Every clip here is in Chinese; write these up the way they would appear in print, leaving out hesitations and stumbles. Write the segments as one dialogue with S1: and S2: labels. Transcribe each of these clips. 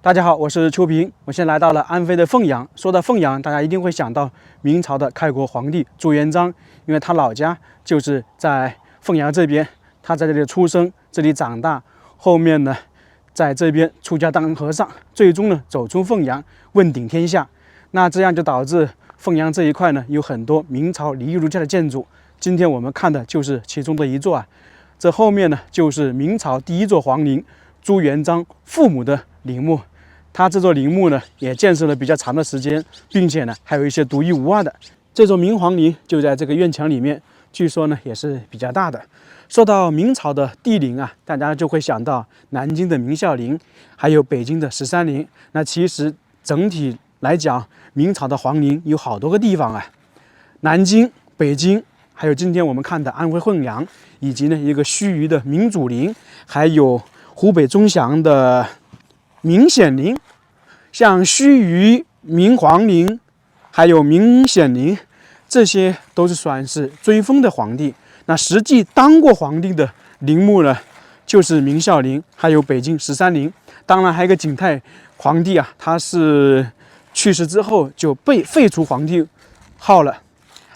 S1: 大家好，我是邱平，我现在来到了安徽的凤阳。说到凤阳，大家一定会想到明朝的开国皇帝朱元璋，因为他老家就是在凤阳这边，他在这里出生，这里长大，后面呢，在这边出家当和尚，最终呢走出凤阳，问鼎天下。那这样就导致凤阳这一块呢有很多明朝礼仪儒家的建筑。今天我们看的就是其中的一座啊，这后面呢就是明朝第一座皇陵朱元璋父母的陵墓。他这座陵墓呢，也建设了比较长的时间，并且呢，还有一些独一无二的。这座明皇陵就在这个院墙里面，据说呢也是比较大的。说到明朝的帝陵啊，大家就会想到南京的明孝陵，还有北京的13陵。那其实整体来讲，明朝的皇陵有好多个地方啊，南京、北京，还有今天我们看的安徽凤阳，以及呢一个盱眙的明祖陵，还有湖北钟祥的明显陵。像盱眙、明皇陵，还有明显陵，这些都是算是追封的皇帝。那实际当过皇帝的陵墓呢，就是明孝陵，还有北京13陵。当然还有一个景泰皇帝啊，他是去世之后就被废除皇帝号了。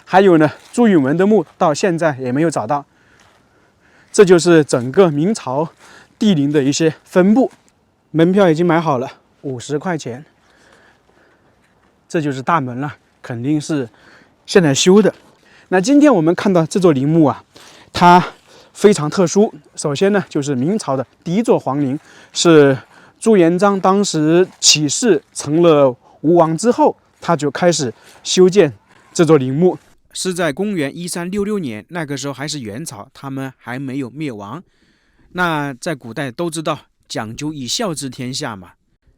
S1: 还有呢，朱允炆的墓到现在也没有找到。这就是整个明朝帝陵的一些分布。门票已经买好了，50块钱。这就是大门了，肯定是现在修的。那今天我们看到这座陵墓啊，它非常特殊。首先呢，就是明朝的第一座皇陵，是朱元璋当时起事成了吴王之后，他就开始修建这座陵墓。
S2: 是在公元1366年，那个时候还是元朝，他们还没有灭亡。那在古代都知道讲究以孝治天下嘛，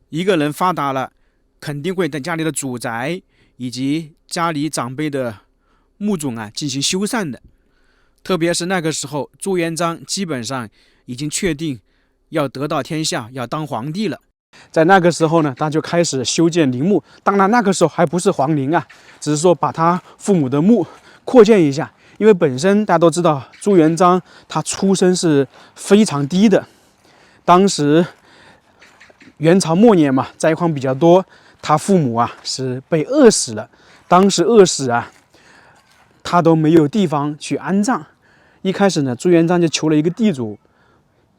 S2: 一个人发达了，肯定会在家里的祖宅以及家里长辈的墓冢啊进行修缮的。特别是那个时候，朱元璋基本上已经确定要得到天下，要当皇帝了。
S1: 在那个时候呢，他就开始修建陵墓。当然那个时候还不是皇陵啊，只是说把他父母的墓扩建一下。因为本身大家都知道，朱元璋他出身是非常低的，当时元朝末年嘛，灾荒比较多，他父母啊是被饿死了。当时饿死啊，他都没有地方去安葬。一开始呢，朱元璋就求了一个地主，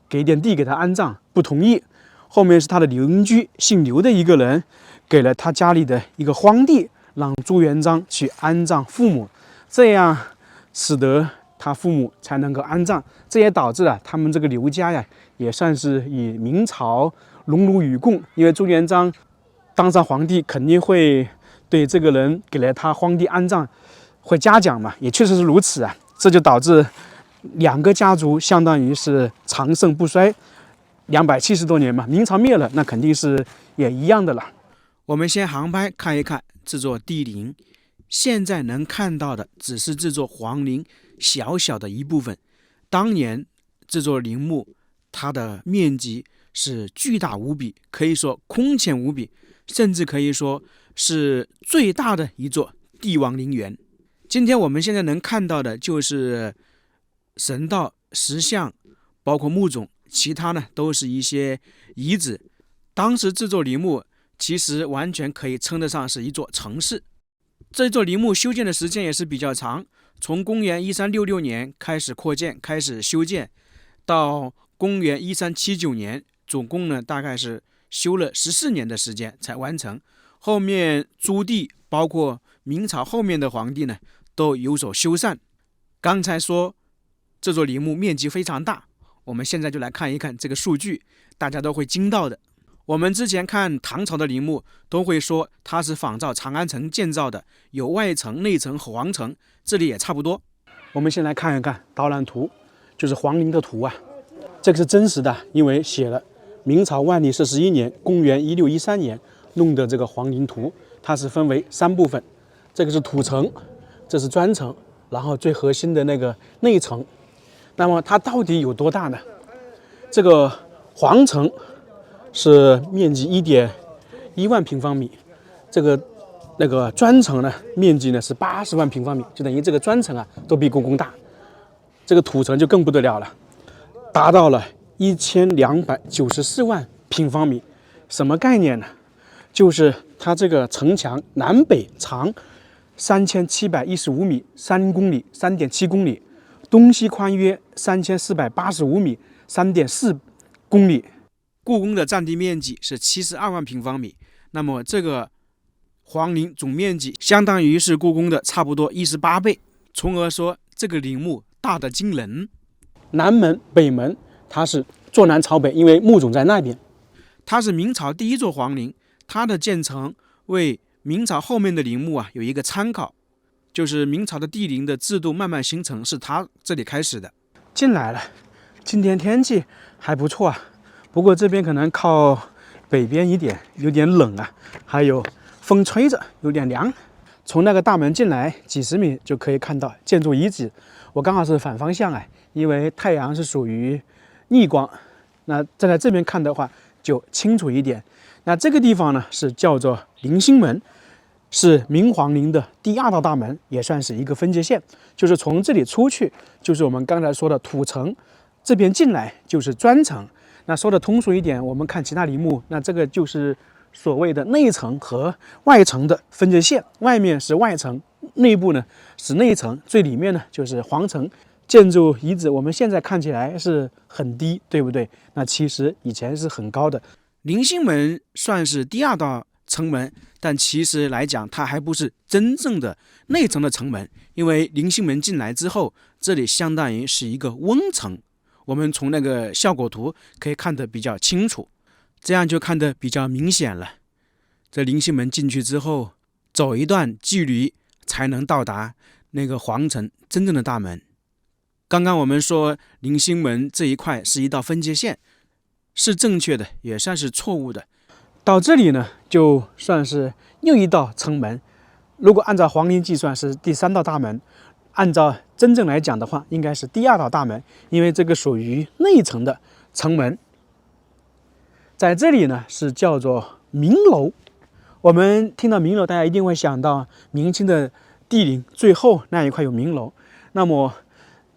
S1: 给点地给他安葬，不同意。后面是他的邻居姓刘的一个人，给了他家里的一个荒地，让朱元璋去安葬父母，这样使得他父母才能够安葬。这也导致了他们这个刘家呀，也算是以明朝荣辱与共。因为朱元璋当上皇帝，肯定会对这个人给了他荒地安葬会嘉奖嘛，也确实是如此啊。这就导致两个家族相当于是长盛不衰，270多年嘛。明朝灭了，那肯定是也一样的了。
S2: 我们先航拍看一看这座帝陵，现在能看到的只是这座皇陵小小的一部分。当年这座陵墓它的面积是巨大无比，可以说空前无比，甚至可以说是最大的一座帝王陵园。今天我们现在能看到的就是神道、石像，包括墓冢，其他呢都是一些遗址。当时这座陵墓其实完全可以称得上是一座城市。这座陵墓修建的时间也是比较长，从公元1366年开始扩建，开始修建，到公元1379年，总共呢大概是修了14年的时间才完成。后面朱棣包括明朝后面的皇帝呢都有所修缮。刚才说这座陵墓面积非常大，我们现在就来看一看这个数据，大家都会惊到的。我们之前看唐朝的陵墓都会说它是仿照长安城建造的，有外城、内城和皇城，这里也差不多。
S1: 我们先来看一看导览图，就是皇陵的图啊。这个是真实的，因为写了明朝万历41年公元1613年弄的这个皇陵图，它是分为3部分。这个是土城，这是砖城，然后最核心的那个内城。那么它到底有多大呢？这个皇城是面积1.1万平方米，这个那个砖城呢，面积呢是80万平方米，就等于这个砖城啊都比故宫大。这个土城就更不得了了，达到了1294万平方米，什么概念呢？就是它这个城墙南北长3715米，3公里，3.7公里，东西宽约3485米，3.4公里。
S2: 故宫的占地面积是72万平方米，那么这个皇陵总面积相当于是故宫的差不多18倍，从而说这个陵墓大得惊人。
S1: 南门、北门它是坐南朝北，因为墓冢在那边。
S2: 它是明朝第一座皇陵，它的建成为明朝后面的陵墓有一个参考，就是明朝的帝陵的制度慢慢形成是它这里开始的。
S1: 进来了，今天天气还不错啊，不过这边可能靠北边一点，有点冷啊，还有风吹着，有点凉。从那个大门进来几十米就可以看到建筑遗址。我刚好是反方向因为太阳是属于逆光，那站在这边看的话就清楚一点。那这个地方呢是叫做迎新门，是明皇陵的第2道大门，也算是一个分界线。就是从这里出去，就是我们刚才说的土城，这边进来就是砖城。那说的通俗一点，我们看其他陵墓，那这个就是所谓的内城和外城的分界线，外面是外城，内部呢是内城，最里面呢就是皇城。建筑遗址我们现在看起来是很低，对不对？那其实以前是很高的。
S2: 迎新门算是第2道城门，但其实来讲它还不是真正的内城的城门，因为迎新门进来之后，这里相当于是一个瓮城。我们从那个效果图可以看得比较清楚，这样就看得比较明显了。这迎新门进去之后，走一段距离才能到达那个皇城真正的大门。刚刚我们说迎新门这一块是一道分界线，是正确的，也算是错误的。
S1: 到这里呢，就算是又一道城门。如果按照皇陵计算是第3道大门，按照真正来讲的话，应该是第2道大门，因为这个属于内城的城门。在这里呢，是叫做明楼。我们听到明楼，大家一定会想到明清的帝陵最后那一块有明楼。那么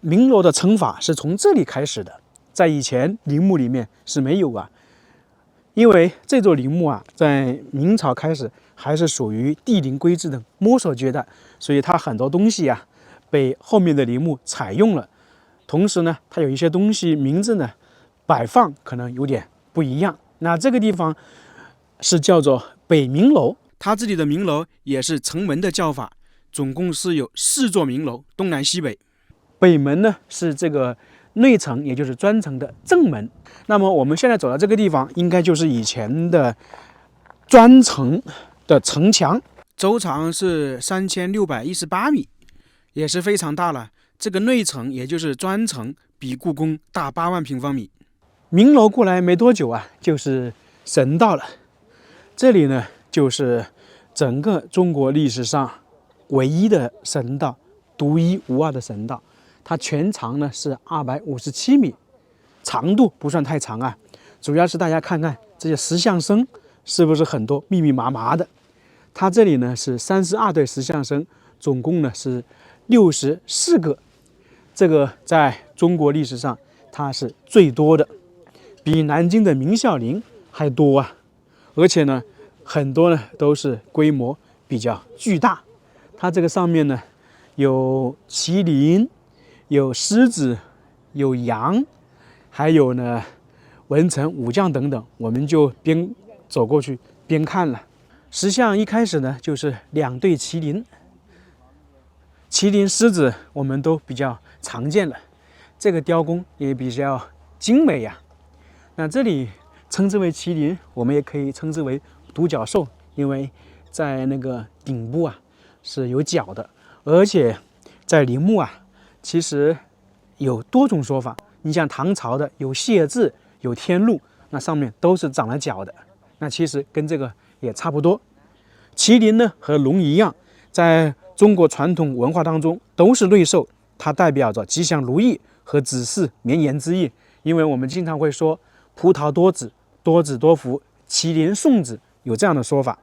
S1: 明楼的称法是从这里开始的，在以前陵墓里面是没有因为这座陵墓在明朝开始还是属于帝陵规制的摸索阶段，所以它很多东西被后面的陵墓采用了。同时呢，它有一些东西名字呢摆放可能有点不一样。那这个地方是叫做北明楼，
S2: 它这里的明楼也是城门的叫法，总共是有4座明楼，东南西北。
S1: 北门呢是这个内城，也就是砖城的正门。那么我们现在走到这个地方，应该就是以前的砖城的城墙，
S2: 周长是3618米，也是非常大了。这个内城也就是砖城，比故宫大8万平方米。
S1: 明楼过来没多久就是神道了。这里呢就是整个中国历史上唯一的神道，独一无二的神道。它全长呢是257米，长度不算太长主要是大家看看这些石像生是不是很多密密麻麻的。它这里呢是32对石像生，总共呢是64个，这个在中国历史上它是最多的，比南京的明孝陵还多而且呢很多呢都是规模比较巨大。它这个上面呢有麒麟，有狮子，有羊，还有呢文臣武将等等，我们就边走过去边看了。石像一开始呢就是2对麒麟，麒麟狮子我们都比较常见了，这个雕工也比较精美那这里称之为麒麟，我们也可以称之为独角兽，因为在那个顶部是有角的。而且在陵墓其实有多种说法。你像唐朝的有谢字，有天禄，那上面都是长了角的，那其实跟这个也差不多。麒麟呢和龙一样，在中国传统文化当中都是瑞兽，它代表着吉祥如意和子嗣绵延之意。因为我们经常会说葡萄多子，多子多福，麒麟送子，有这样的说法。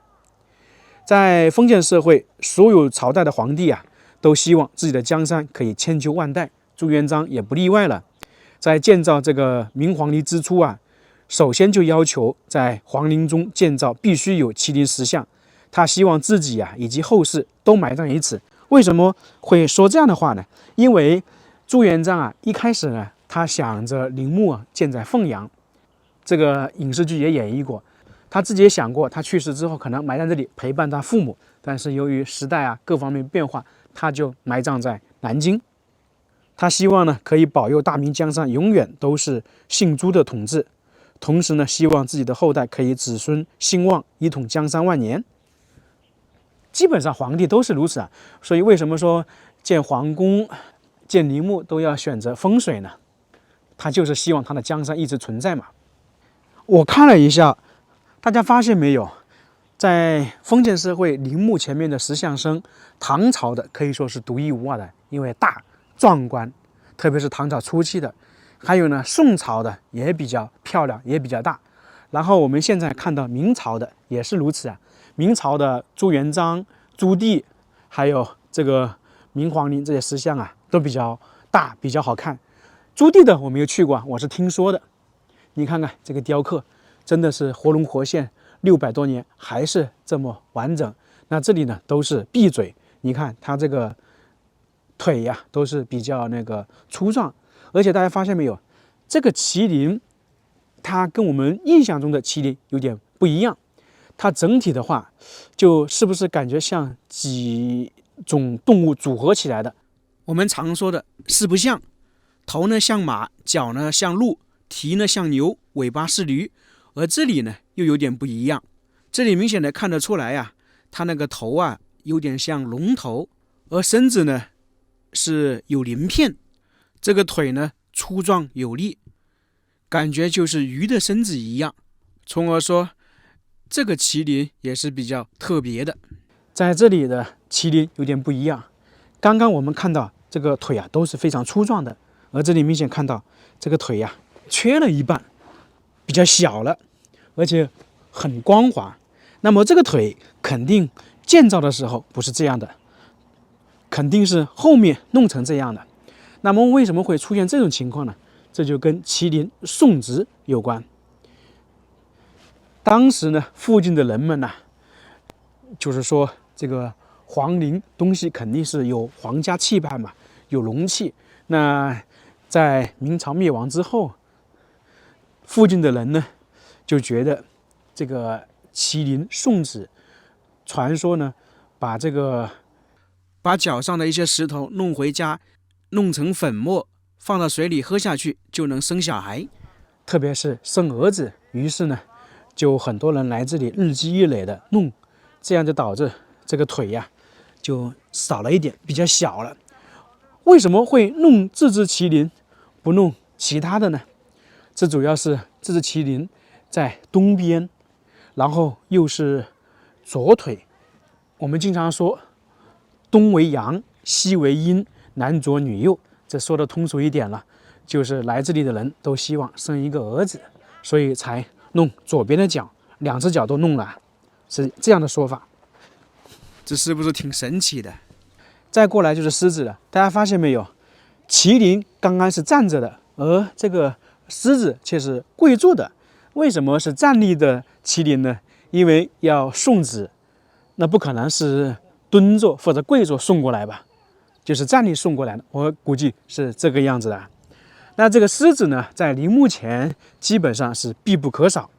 S1: 在封建社会，所有朝代的皇帝都希望自己的江山可以千秋万代，朱元璋也不例外了。在建造这个明皇陵之初首先就要求在皇陵中建造必须有麒麟石像，他希望自己以及后世都埋葬于此。为什么会说这样的话呢？因为朱元璋一开始呢，他想着陵墓建在凤阳，这个影视剧也演绎过。他自己也想过，他去世之后可能埋在这里陪伴他父母，但是由于时代各方面变化，他就埋葬在南京。他希望呢可以保佑大明江山永远都是姓朱的统治，同时呢希望自己的后代可以子孙兴旺，一统江山万年。基本上皇帝都是如此所以为什么说建皇宫、建陵墓都要选择风水呢？他就是希望他的江山一直存在嘛。我看了一下，大家发现没有，在封建社会陵墓前面的石像生，唐朝的可以说是独一无二的，因为大壮观，特别是唐朝初期的。还有呢，宋朝的也比较漂亮，也比较大。然后我们现在看到明朝的也是如此明朝的朱元璋、朱棣，还有这个明皇陵这些石像都比较大，比较好看。朱棣的我没有去过，我是听说的。你看看这个雕刻，真的是活龙活现，600多年还是这么完整。那这里呢都是闭嘴，你看它这个腿都是比较粗壮，而且大家发现没有，这个麒麟它跟我们印象中的麒麟有点不一样。它整体的话，就是不是感觉像几种动物组合起来的？
S2: 我们常说的四不像，头呢像马，脚呢像鹿，蹄呢像牛，尾巴是驴。而这里呢又有点不一样，这里明显的看得出来它那个头有点像龙头，而身子呢是有鳞片，这个腿呢粗壮有力，感觉就是鱼的身子一样，从而说这个麒麟也是比较特别的。
S1: 在这里的麒麟有点不一样，刚刚我们看到这个腿都是非常粗壮的，而这里明显看到这个腿缺了一半，比较小了，而且很光滑。那么这个腿肯定建造的时候不是这样的，肯定是后面弄成这样的。那么为什么会出现这种情况呢？这就跟麒麟送职有关。当时呢，附近的人们就是说这个皇陵东西肯定是有皇家气派嘛，有龙气。那在明朝灭亡之后，附近的人呢就觉得这个麒麟送子，传说呢把
S2: 脚上的一些石头弄回家，弄成粉末，放到水里喝下去就能生小孩，
S1: 特别是生儿子。于是呢，就很多人来这里日积月累的弄，这样就导致这个腿就少了一点，比较小了。为什么会弄这只麒麟，不弄其他的呢？这主要是这只麒麟在东边，然后又是左腿。我们经常说东为阳，西为阴，男左女右，这说的通俗一点了，就是来这里的人都希望生一个儿子，所以才弄左边的脚，2只脚都弄了，是这样的说法。
S2: 这是不是挺神奇的？
S1: 再过来就是狮子了，大家发现没有？麒麟刚刚是站着的，而这个狮子却是跪坐的。为什么是站立的麒麟呢？因为要送子，那不可能是蹲坐或者跪坐送过来吧？就是站立送过来的，我估计是这个样子的。那这个狮子呢，在陵墓前基本上是必不可少。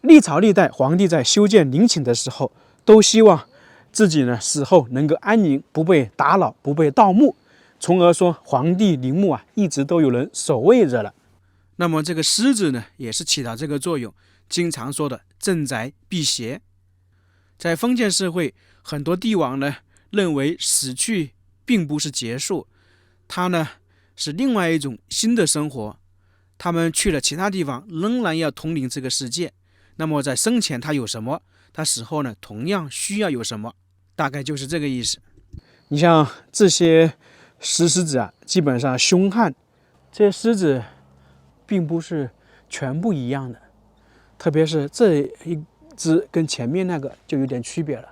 S1: 历朝历代皇帝在修建陵寝的时候，都希望自己呢死后能够安宁，不被打扰，不被盗墓，从而说皇帝陵墓一直都有人守卫着了。
S2: 那么这个狮子呢，也是起到这个作用，经常说的镇宅辟邪。在封建社会，很多帝王呢认为死去并不是结束，他呢是另外一种新的生活，他们去了其他地方仍然要统领这个世界。那么在生前他有什么，他死后呢同样需要有什么，大概就是这个意思。
S1: 你像这些石狮子基本上凶悍，这些狮子并不是全部一样的，特别是这一只跟前面那个就有点区别了。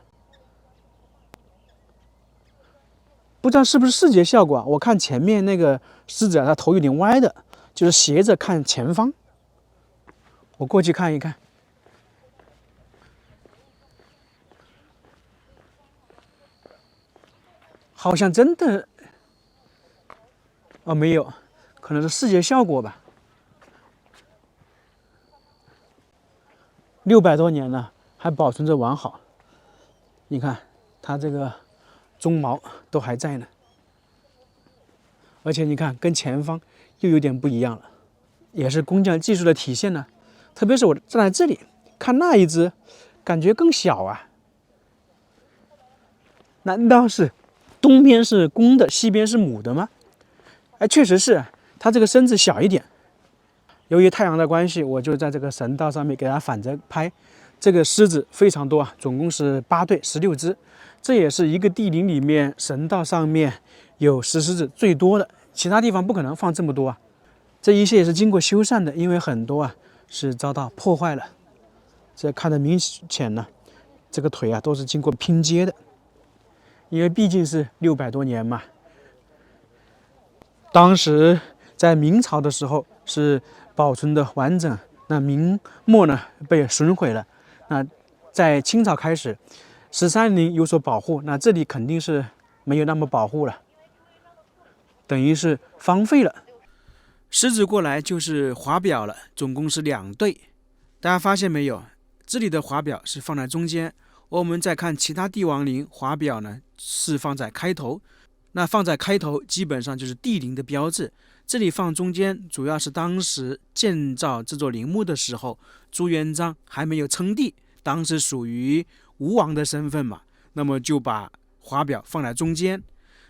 S1: 不知道是不是视觉效果我看前面那个狮子它头有点歪的，就是斜着看前方。我过去看一看，好像真的，哦，没有，可能是视觉效果吧。600多年了，还保存着完好。你看，它这个鬃毛都还在呢，而且你看，跟前方又有点不一样了，也是工匠技术的体现呢。特别是我站在这里看那一只，感觉更小啊。难道是东边是公的，西边是母的吗？哎，确实是，它这个身子小一点。由于太阳的关系，我就在这个神道上面给它反着拍。这个狮子非常多啊，总共是8对，16只。这也是一个帝陵里面神道上面有石狮子最多的，其他地方不可能放这么多啊。这一切也是经过修缮的，因为很多啊是遭到破坏了。这看得明显呢，这个腿啊都是经过拼接的，因为毕竟是600多年嘛。当时在明朝的时候是保存的完整，那明末呢被损毁了。那在清朝开始，13陵有所保护，那这里肯定是没有那么保护了，等于是荒废了。
S2: 狮子过来就是华表了，总共是2对。大家发现没有？这里的华表是放在中间，我们再看其他帝王陵，华表呢是放在开头。那放在开头基本上就是帝陵的标志，这里放中间主要是当时建造这座陵墓的时候，朱元璋还没有称帝，当时属于吴王的身份嘛，那么就把华表放在中间。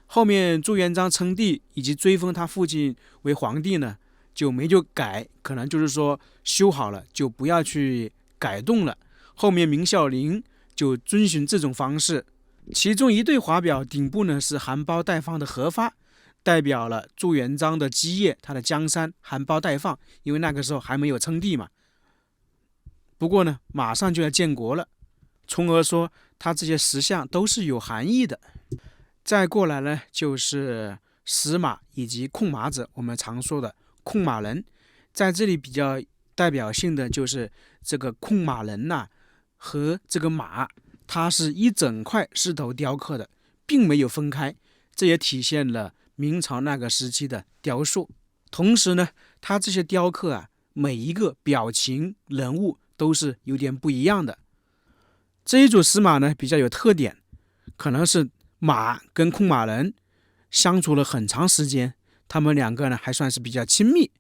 S2: 后面朱元璋称帝以及追封他父亲为皇帝呢，就没就改，可能就是说修好了就不要去改动了。后面明孝陵就遵循这种方式。其中一对华表顶部呢是含苞待放的荷花，代表了朱元璋的基业，他的江山含苞待放，因为那个时候还没有称帝嘛。不过呢，马上就要建国了，从而说他这些石像都是有含义的。再过来呢，就是石马以及控马者，我们常说的控马人，在这里比较代表性的就是这个控马人呐、和这个马。它是一整块狮头雕刻的，并没有分开，这也体现了明朝那个时期的雕塑。同时呢，它这些雕刻啊，每一个表情人物都是有点不一样的。这一组石马呢比较有特点，可能是马跟控马人相处了很长时间，他们2个呢还算是比较亲密。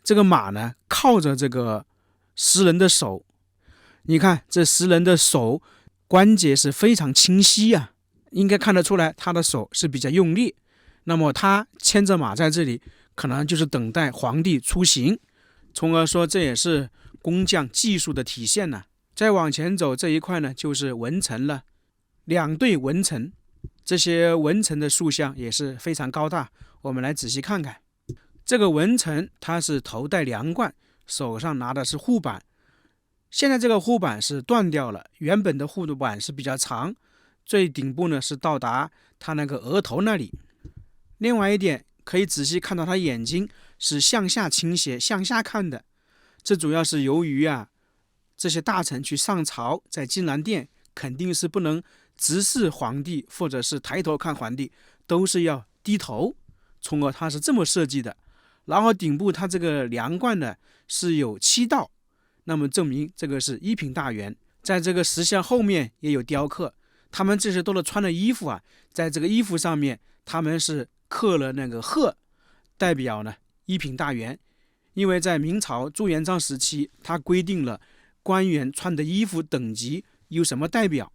S2: 这个马呢靠着这个石人的手，你看这石人的手关节是非常清晰啊，应该看得出来他的手是比较用力。那么他牵着马在这里，可能就是等待皇帝出行，从而说这也是工匠技术的体现呢。再往前走这一块呢，就是文臣了，2对文臣，这些文臣的塑像也是非常高大。我们来仔细看看，这个文臣他是头戴梁冠，手上拿的是护板。现在这个护板是断掉了，原本的护板是比较长，最顶部呢是到达他那个额头那里。另外一点，可以仔细看到他眼睛是向下倾斜，向下看的。这主要是由于这些大臣去上朝，在金銮殿肯定是不能直视皇帝，或者是抬头看皇帝，都是要低头，从而他是这么设计的。然后顶部它这个梁冠呢是有7道。那么证明这个是一品大员，在这个石像后面也有雕刻，他们这些都是穿的衣服啊，在这个衣服上面他们是刻了那个鹤，代表呢一品大员。因为在明朝朱元璋时期，他规定了官员穿的衣服等级有什么代表。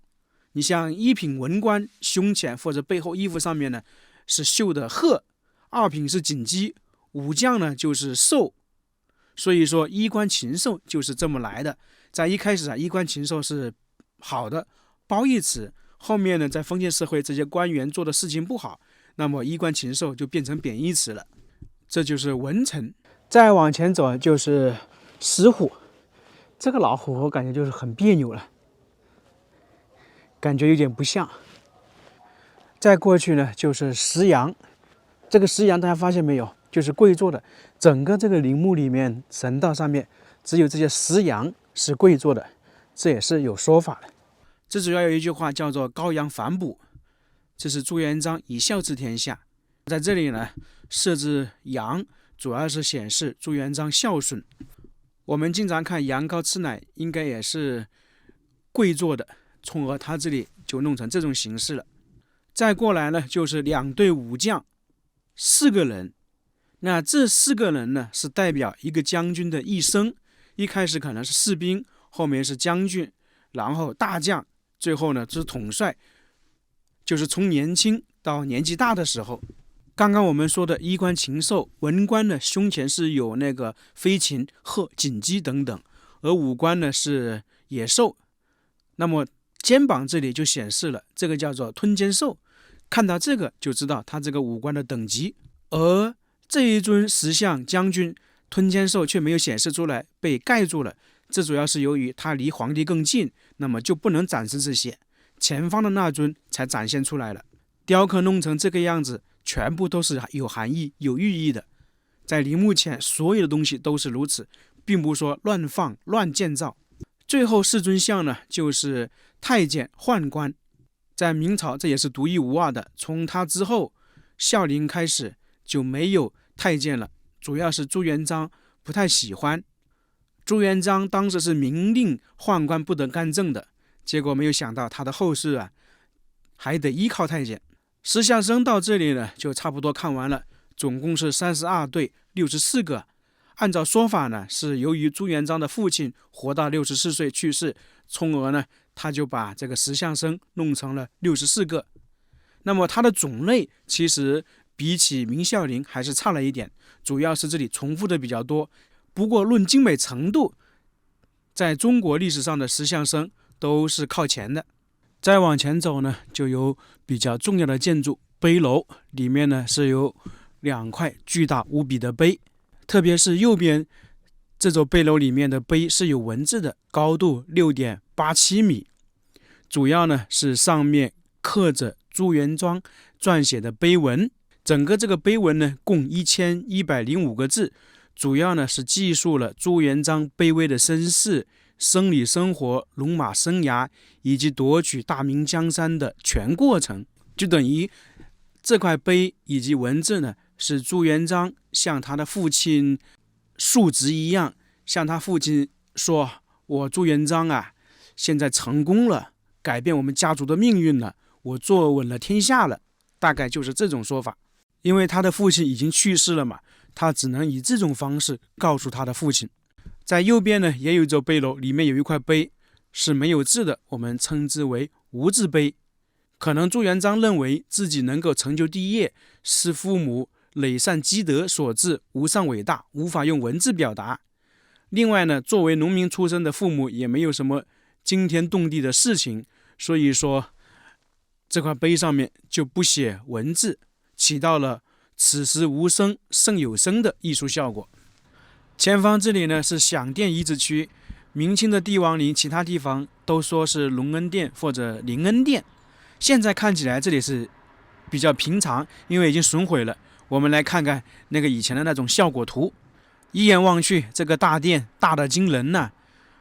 S2: 你像一品文官胸前或者背后衣服上面呢是绣的鹤，2品是锦鸡，武将呢就是兽。所以说衣冠禽兽就是这么来的。在一开始衣冠禽兽是好的褒义词，后面呢在封建社会这些官员做的事情不好，那么衣冠禽兽就变成贬义词了。这就是文臣。
S1: 再往前走就是石虎，这个老虎我感觉就是很别扭了，感觉有点不像。再过去呢就是石羊，这个石羊大家发现没有，就是跪坐的。整个这个陵墓里面神道上面只有这些食羊是贵族的，这也是有说法的。
S2: 这主要有一句话叫做羔羊反哺，这是朱元璋以孝治天下。在这里呢，设置羊主要是显示朱元璋孝顺。我们经常看羊羔吃奶，应该也是跪做的，从而他这里就弄成这种形式了。再过来呢，就是2队武将，4个人。那这4个人呢，是代表一个将军的一生，一开始可能是士兵，后面是将军，然后大将，最后呢是统帅，就是从年轻到年纪大的时候。刚刚我们说的衣冠禽兽，文官呢胸前是有那个飞禽、鹤、锦鸡等等，而武官呢是野兽。那么肩膀这里就显示了，这个叫做吞肩兽，看到这个就知道他这个武官的等级。而这一尊石像将军吞肩兽却没有显示出来，被盖住了，这主要是由于他离皇帝更近，那么就不能展示这些，前方的那尊才展现出来了。雕刻弄成这个样子，全部都是有含义、有寓意的。在陵墓前，所有的东西都是如此，并不说乱放、乱建造。最后4尊像呢，就是太监、宦官。在明朝，这也是独一无二的。从他之后，孝陵开始就没有太监了，主要是朱元璋不太喜欢。朱元璋当时是明令宦官不得干政的，结果没有想到他的后事还得依靠太监。石像生到这里呢，就差不多看完了，总共是32对64个。按照说法呢，是由于朱元璋的父亲活到64岁去世，从而呢，他就把这个石像生弄成了64个。那么它的种类其实比起明孝陵还是差了一点，主要是这里重复的比较多。不过论精美程度，在中国历史上的石像生都是靠前的。再往前走呢，就有比较重要的建筑碑楼，里面呢是有2块巨大无比的碑，特别是右边这座碑楼里面的碑是有文字的，高度6.87米，主要呢是上面刻着朱元璋撰写的碑文。整个这个碑文呢共1105个字，主要呢是记述了朱元璋卑微的身世、生理生活、戎马生涯以及夺取大明江山的全过程。就等于这块碑以及文字呢，是朱元璋像他的父亲述职一样，向他父亲说，我朱元璋现在成功了，改变我们家族的命运了，我坐稳了天下了，大概就是这种说法。因为他的父亲已经去世了嘛，他只能以这种方式告诉他的父亲。在右边呢，也有一座碑楼，里面有一块碑是没有字的，我们称之为无字碑。可能朱元璋认为自己能够成就帝业，是父母累善积德所致，无上伟大，无法用文字表达。另外呢，作为农民出身的父母也没有什么惊天动地的事情，所以说这块碑上面就不写文字，起到了此时无声胜有声的艺术效果。前方这里呢是享殿遗址区，明清的帝王陵其他地方都说是隆恩殿或者灵恩殿，现在看起来这里是比较平常，因为已经损毁了。我们来看看那个以前的那种效果图，一眼望去，这个大殿大的惊人呐，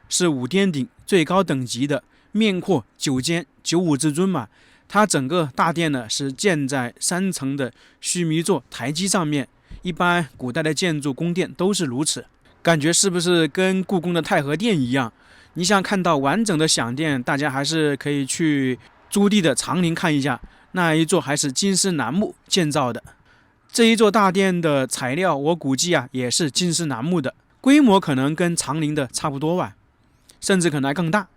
S2: 是5殿顶最高等级的，面阔9间，95之尊嘛。它整个大殿呢是建在3层的须弥座台基上面，一般古代的建筑宫殿都是如此。感觉是不是跟故宫的太和殿一样？你想看到完整的享殿，大家还是可以去朱棣的长陵看一下，那一座还是金丝楠木建造的。这一座大殿的材料我估计也是金丝楠木的，规模可能跟长陵的差不多吧，甚至可能还更大。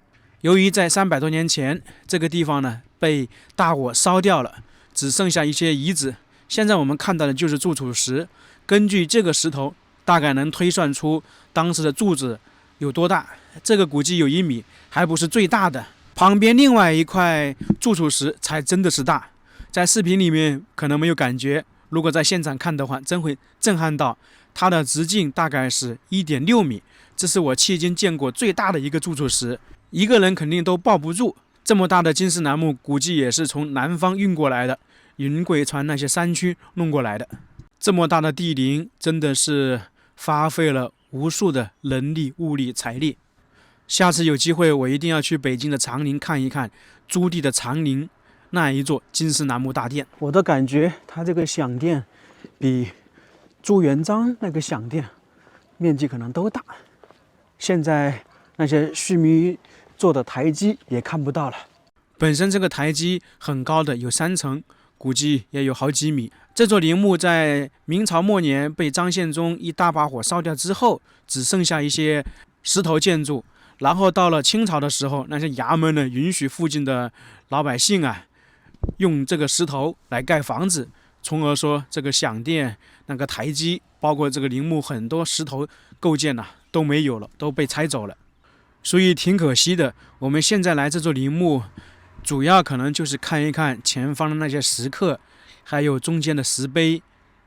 S2: 由于在300多年前这个地方呢被大火烧掉了，只剩下一些遗址，现在我们看到的就是柱础石。根据这个石头大概能推算出当时的柱子有多大，这个估计有1米，还不是最大的。旁边另外一块柱础石才真的是大，在视频里面可能没有感觉，如果在现场看的话真会震撼到。它的直径大概是 1.6 米，这是我迄今见过最大的一个柱础石，一个人肯定都抱不住。这么大的金丝楠木估计也是从南方运过来的，云贵川那些山区弄过来的。这么大的帝陵真的是发挥了无数的人力、物力、财力。下次有机会，我一定要去北京的长陵看一看朱棣的长陵那一座金丝楠木大殿。
S1: 我的感觉，它这个享殿比朱元璋那个享殿面积可能都大。现在那些须弥做的台基也看不到了。
S2: 本身这个台基很高的，有3层，估计也有好几米。这座陵墓在明朝末年被张献忠一大把火烧掉之后，只剩下一些石头建筑。然后到了清朝的时候，那些衙门呢允许附近的老百姓用这个石头来盖房子，从而说这个享殿那个台基，包括这个陵墓很多石头构件都没有了，都被拆走了。所以挺可惜的。我们现在来这座陵墓，主要可能就是看一看前方的那些石刻，还有中间的石碑，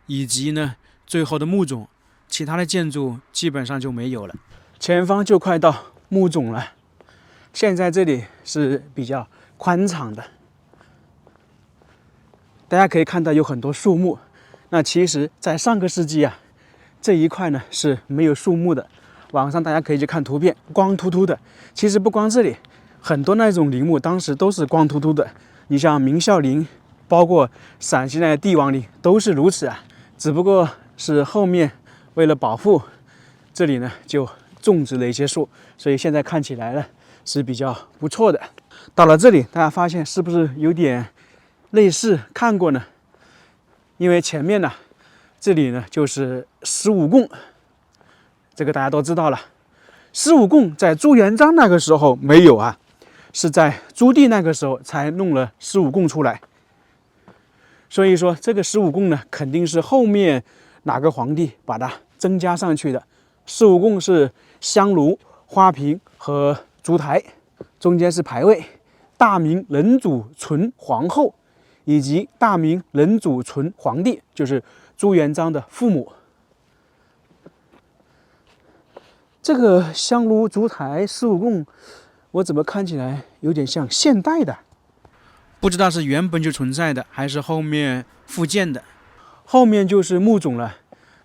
S2: 以及呢最后的墓冢，其他的建筑基本上就没有了。
S1: 前方就快到墓冢了，现在这里是比较宽敞的，大家可以看到有很多树木。那其实在上个世纪这一块呢是没有树木的，网上大家可以去看图片，光秃秃的。其实不光这里，很多那种陵墓当时都是光秃秃的。你像明孝陵，包括陕西那些帝王陵都是如此只不过是后面为了保护这里呢，就种植了一些树，所以现在看起来呢是比较不错的。到了这里，大家发现是不是有点类似看过呢？因为前面这里呢就是十五供，这个大家都知道了。十五供在朱元璋那个时候没有是在朱棣那个时候才弄了十五供出来。所以说这个十五供呢，肯定是后面哪个皇帝把它增加上去的。十五供是香炉、花瓶和烛台，中间是牌位，大明仁祖纯皇后以及大明仁祖纯皇帝，就是朱元璋的父母。这个香炉、烛台、十五供，我怎么看起来有点像现代的？
S2: 不知道是原本就存在的，还是后面复建的。
S1: 后面就是墓冢了，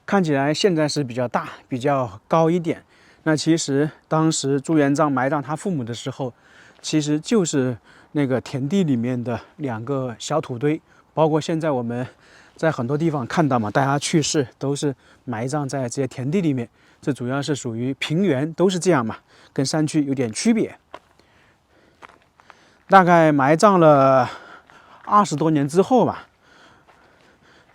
S1: 看起来现在是比较大、比较高一点。那其实当时朱元璋埋葬他父母的时候，其实就是那个田地里面的2个小土堆，包括现在我们在很多地方看到嘛，大家去世都是埋葬在这些田地里面。这主要是属于平原，都是这样嘛，跟山区有点区别。大概埋葬了20多年之后吧，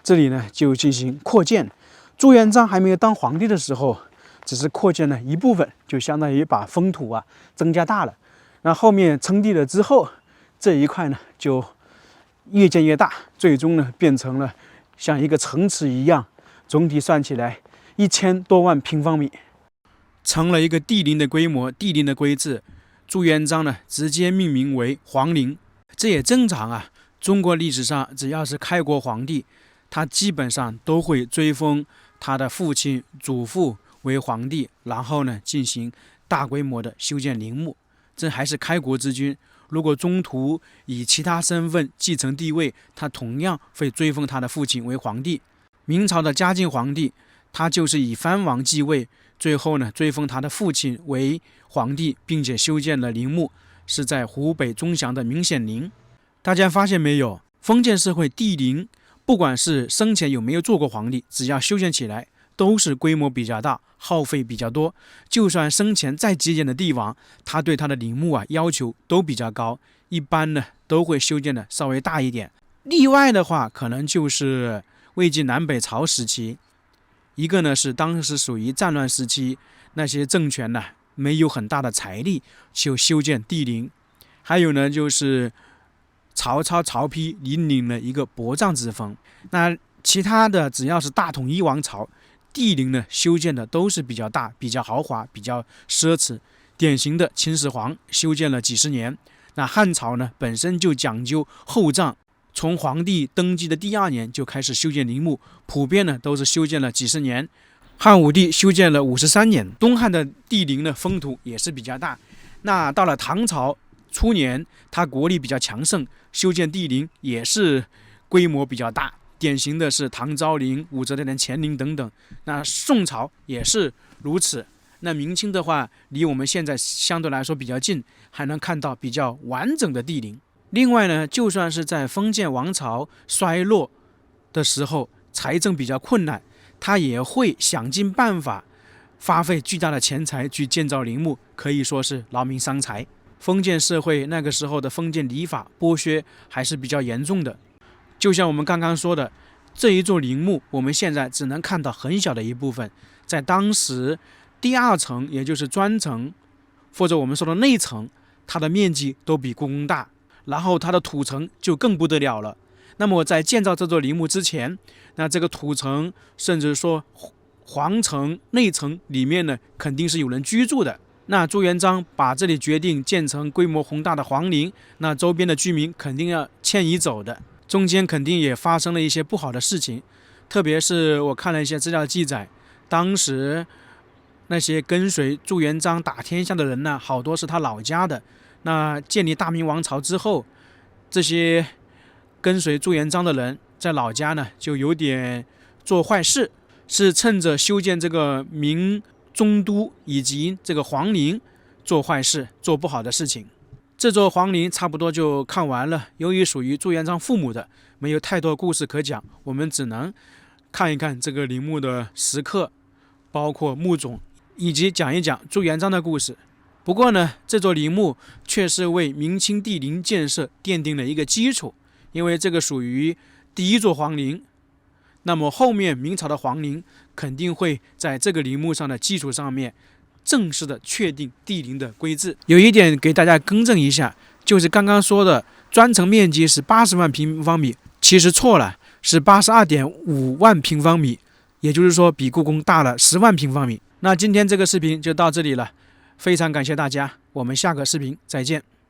S1: 这里呢就进行扩建。朱元璋还没有当皇帝的时候，只是扩建了一部分，就相当于把封土增加大了。那后面称帝了之后，这一块呢就越建越大，最终呢变成了像一个城池一样，总体算起来1000多万平方米，
S2: 成了一个帝陵的规模、帝陵的规制。朱元璋呢直接命名为皇陵，这也正常中国历史上只要是开国皇帝，他基本上都会追封他的父亲、祖父为皇帝，然后呢进行大规模的修建陵墓。这还是开国之君。如果中途以其他身份继承帝位，他同样会追封他的父亲为皇帝。明朝的嘉靖皇帝，他就是以藩王继位，最后呢追封他的父亲为皇帝，并且修建了陵墓，是在湖北钟祥的明显陵。大家发现没有，封建社会帝陵，不管是生前有没有做过皇帝，只要修建起来都是规模比较大，耗费比较多。就算生前再节俭的帝王，他对他的陵墓要求都比较高，一般呢都会修建的稍微大一点。例外的话，可能就是魏晋南北朝时期，一个呢是当时属于战乱时期，那些政权呢没有很大的财力就修建帝陵，还有呢就是曹操曹丕引领了一个薄葬之风。那其他的只要是大统一王朝，帝陵呢修建的都是比较大、比较豪华、比较奢侈。典型的秦始皇修建了几十年，那汉朝呢本身就讲究厚葬，从皇帝登基的第2年就开始修建陵墓，普遍呢都是修建了几十年。汉武帝修建了53年，东汉的帝陵的封土也是比较大。那到了唐朝初年，他国力比较强盛，修建帝陵也是规模比较大。典型的是唐昭陵、武则天、乾陵等等。那宋朝也是如此。那明清的话，离我们现在相对来说比较近，还能看到比较完整的帝陵。另外呢，就算是在封建王朝衰落的时候，财政比较困难，他也会想尽办法花费巨大的钱财去建造陵墓，可以说是劳民伤财。封建社会那个时候的封建礼法剥削还是比较严重的。就像我们刚刚说的，这一座陵墓我们现在只能看到很小的一部分，在当时第二层，也就是砖层或者我们说的内层，它的面积都比故宫大，然后它的土层就更不得了了。那么在建造这座陵墓之前，那这个土层甚至说皇城内层里面呢，肯定是有人居住的。那朱元璋把这里决定建成规模宏大的皇陵，那周边的居民肯定要迁移走的，中间肯定也发生了一些不好的事情。特别是我看了一些资料记载，当时那些跟随朱元璋打天下的人呢，好多是他老家的。那建立大明王朝之后，这些跟随朱元璋的人在老家呢，就有点做坏事，是趁着修建这个明中都以及这个皇陵做坏事，做不好的事情。这座皇陵差不多就看完了。由于属于朱元璋父母的，没有太多故事可讲，我们只能看一看这个陵墓的石刻，包括墓冢，以及讲一讲朱元璋的故事。不过呢，这座陵墓却是为明清帝陵建设奠定了一个基础，因为这个属于第一座皇陵，那么后面明朝的皇陵肯定会在这个陵墓上的基础上面正式的确定帝陵的规制。有一点给大家更正一下，就是刚刚说的砖层面积是80万平方米，其实错了，是82.5万平方米，也就是说比故宫大了10万平方米。那今天这个视频就到这里了，非常感谢大家，我们下个视频再见。